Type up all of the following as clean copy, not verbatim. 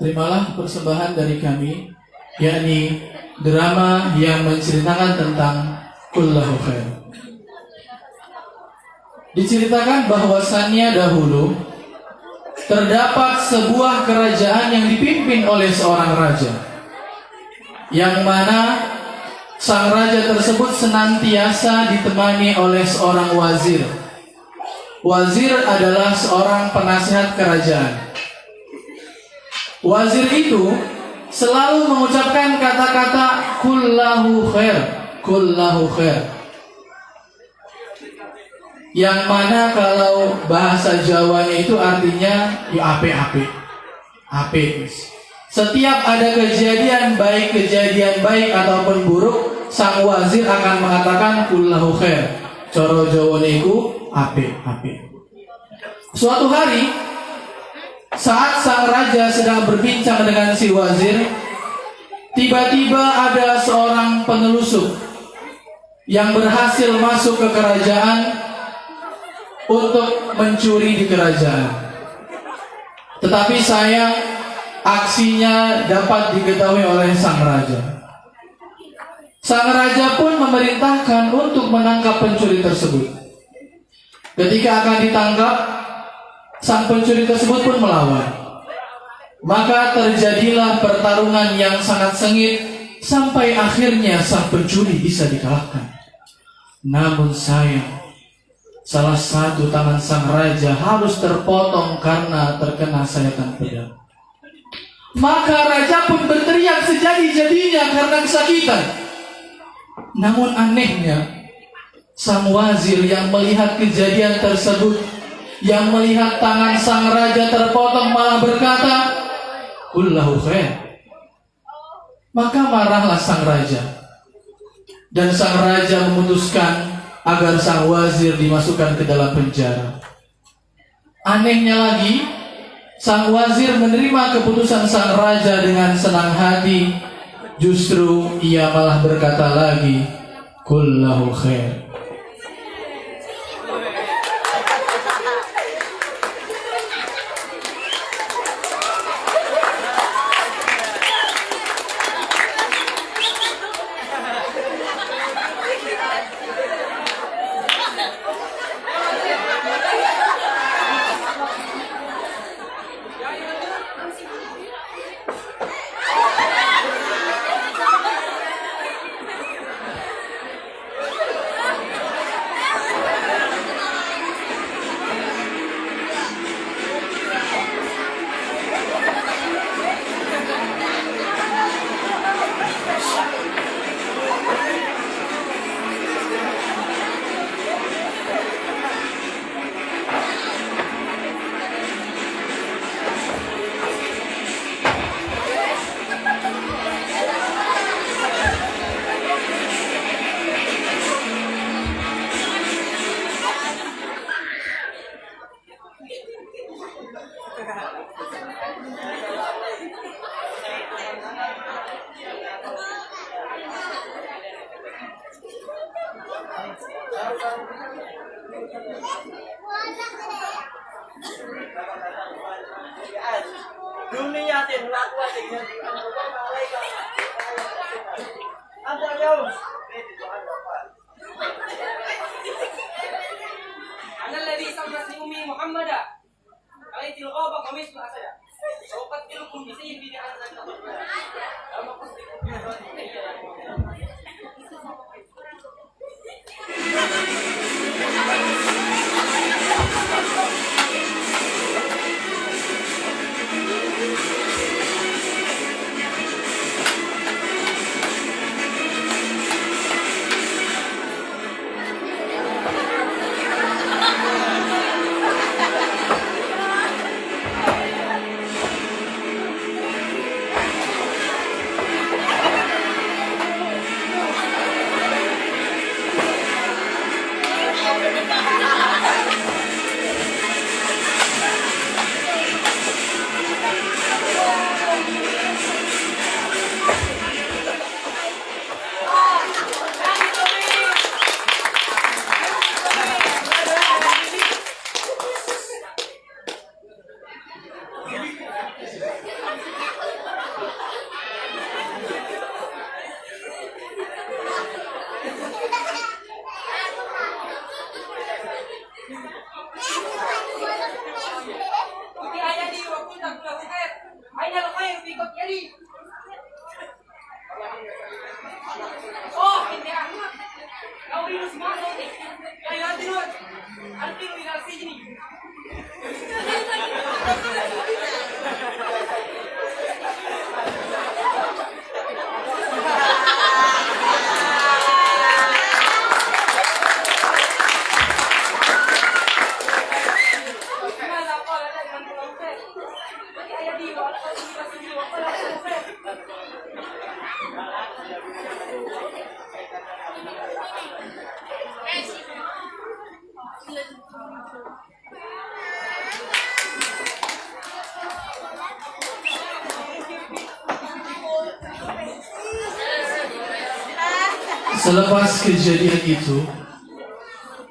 Terimalah persembahan dari kami, yakni drama yang menceritakan tentang kullahu khair. Diceritakan bahwasannya dahulu terdapat sebuah kerajaan yang dipimpin oleh seorang raja, yang mana sang raja tersebut senantiasa ditemani oleh seorang wazir. Wazir adalah seorang penasihat kerajaan. Wazir itu selalu mengucapkan kata-kata kullahu khair, kullahu khair, yang mana kalau bahasa Jawanya itu artinya ya ape. Setiap ada kejadian baik ataupun buruk, sang wazir akan mengatakan kullahu khair. Coro Jawa niku ape. Suatu hari, saat sang raja sedang berbincang dengan si wazir, tiba-tiba ada seorang penelusup yang berhasil masuk ke kerajaan untuk mencuri di kerajaan. Tetapi sayang, aksinya dapat diketahui oleh sang raja. Sang raja pun memerintahkan untuk menangkap pencuri tersebut. Ketika akan ditangkap, sang pencuri tersebut pun melawan. Maka terjadilah pertarungan yang sangat sengit sampai akhirnya sang pencuri bisa dikalahkan. Namun sayang, salah satu tangan sang raja harus terpotong karena terkena sayatan pedang. Maka raja pun berteriak sejadi-jadinya karena kesakitan. Namun anehnya, sang wazir yang melihat kejadian tersebut, yang melihat tangan sang raja terpotong, malah berkata kullahu khair. Maka marahlah sang raja, dan sang raja memutuskan agar sang wazir dimasukkan ke dalam penjara. Anehnya lagi, sang wazir menerima keputusan sang raja dengan senang hati. Justru ia malah berkata lagi kullahu khair. Selepas kejadian itu,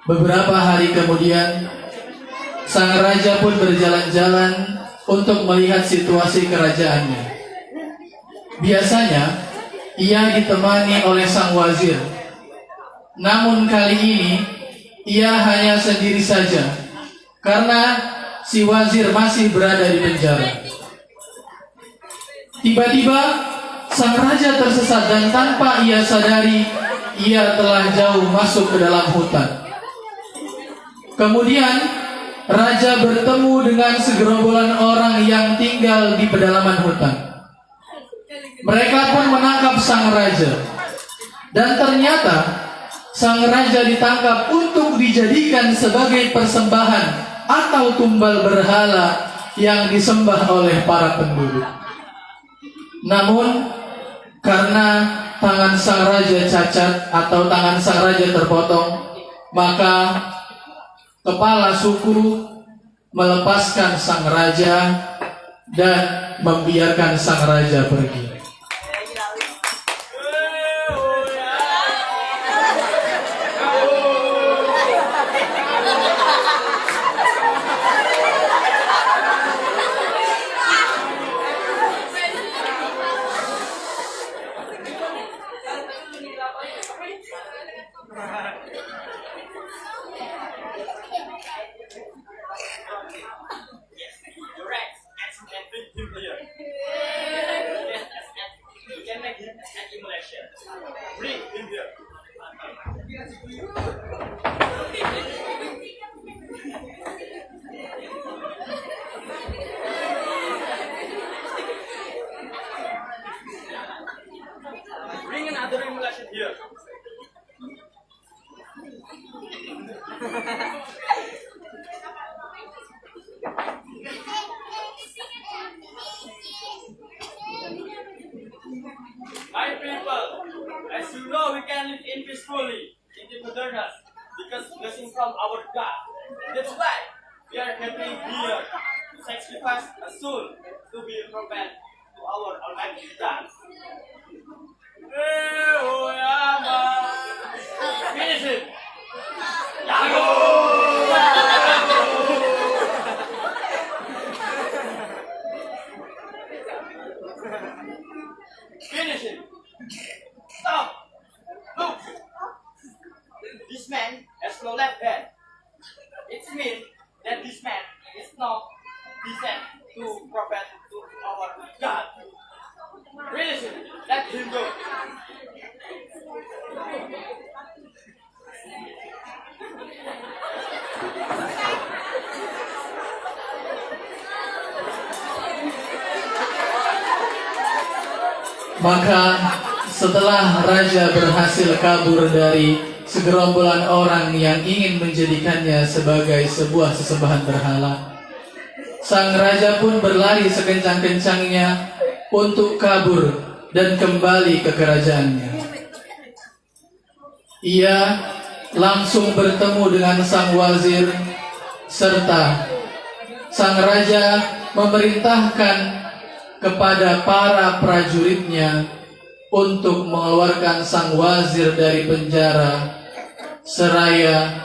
beberapa hari kemudian, sang raja pun berjalan-jalan untuk melihat situasi kerajaannya. Biasanya, ia ditemani oleh sang wazir. Namun kali ini, ia hanya sendiri saja, karena si wazir masih berada di penjara. Tiba-tiba, sang raja tersesat dan tanpa ia sadari, ia telah jauh masuk ke dalam hutan. Kemudian, raja bertemu dengan segerombolan orang yang tinggal di pedalaman hutan. Mereka pun menangkap sang raja. Dan ternyata, sang raja ditangkap untuk dijadikan sebagai persembahan atau tumbal berhala yang disembah oleh para penduduk. Namun, karena tangan sang raja cacat atau tangan sang raja terpotong, maka kepala suku melepaskan sang raja dan membiarkan sang raja pergi. Bring another emulation here. My people, as you know, we can live in peacefully in the wilderness because blessing from our God. That's why we are gathering here to sacrifice a soul to be a prophet to our Almighty God. Finish it. Finish it. Stop. Look. This man has no left hand. It means that this man is not descent to prophet to our God. Release him. Let him go. Maka setelah raja berhasil kabur dari segerombolan orang yang ingin menjadikannya sebagai sebuah sesembahan berhala, sang raja pun berlari sekencang-kencangnya untuk kabur dan kembali ke kerajaannya. Ia langsung bertemu dengan sang wazir, serta sang raja memerintahkan kepada para prajuritnya untuk mengeluarkan sang wazir dari penjara, seraya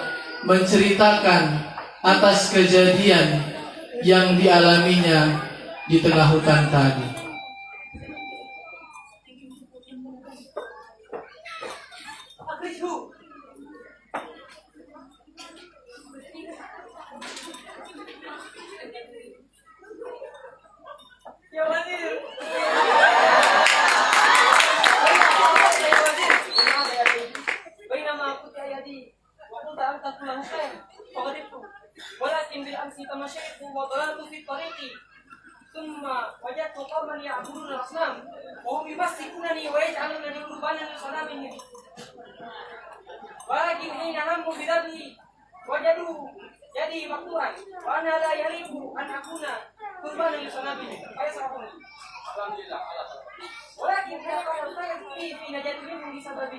menceritakan atas kejadian yang dialaminya di tengah hutan tadi. ولكن بالأمس تمشيت وضللت في الطريق ثم وجدت قوما يعبدون الأصنام وهم يمسكونني ويجعلونني قربانا لصنامهم ولكن حين هموا بذبحي وجدوا يدي مقطوعا وأنا لا يليق أن أكون قربانا لصنامهم فيصرفوني. Alhamdulillah. ولكن كما قلت في نجاة منه بسبب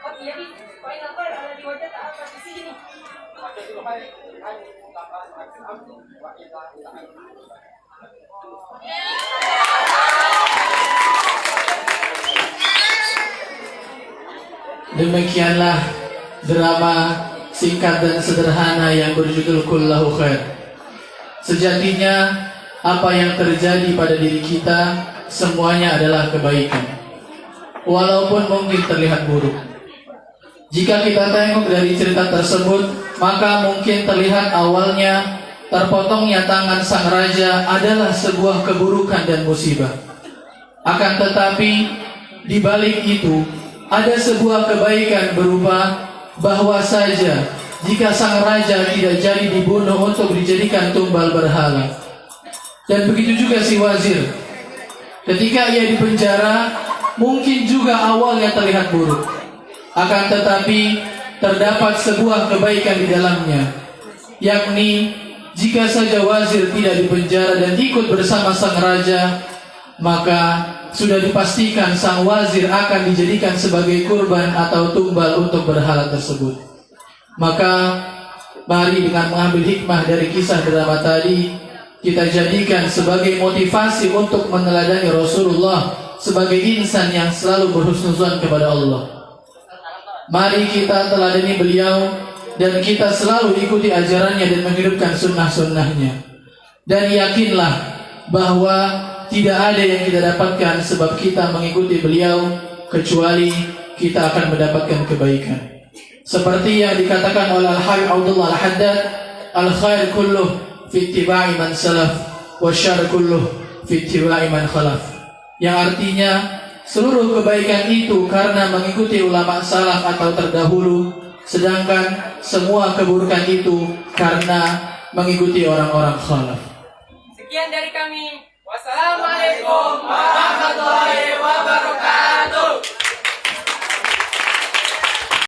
قد يبي فإن قال الذي وجدت أخر في سجنه. Demikianlah drama singkat dan sederhana yang berjudul Kullahu Khair. Sejatinya apa yang terjadi pada diri kita semuanya adalah kebaikan, walaupun mungkin terlihat buruk. Jika kita tengok dari cerita tersebut, maka mungkin terlihat awalnya terpotongnya tangan sang raja adalah sebuah keburukan dan musibah. Akan tetapi di balik itu ada sebuah kebaikan berupa bahwa saja jika sang raja tidak jadi dibunuh untuk dijadikan tumbal berhala. Dan begitu juga si wazir. Ketika ia dipenjara, mungkin juga awalnya terlihat buruk. Akan tetapi terdapat sebuah kebaikan di dalamnya, yakni jika saja wazir tidak dipenjara dan ikut bersama sang raja, maka sudah dipastikan sang wazir akan dijadikan sebagai kurban atau tumbal untuk berhala tersebut. Maka mari dengan mengambil hikmah dari kisah drama tadi, kita jadikan sebagai motivasi untuk meneladani Rasulullah sebagai insan yang selalu berhusnuzan kepada Allah. Mari kita teladani beliau dan kita selalu ikuti ajarannya dan menghidupkan sunnah-sunnahnya. Dan yakinlah bahwa tidak ada yang kita dapatkan sebab kita mengikuti beliau kecuali kita akan mendapatkan kebaikan. Seperti yang dikatakan oleh Al-Habib Abdullah Al-Haddad, al-khair kulluh fi ittiba'i man salaf wa syarr kulluh fi ittiba'i man khalaf. Yang artinya seluruh kebaikan itu karena mengikuti ulama salaf atau terdahulu, sedangkan semua keburukan itu karena mengikuti orang-orang khalaf. Sekian dari kami.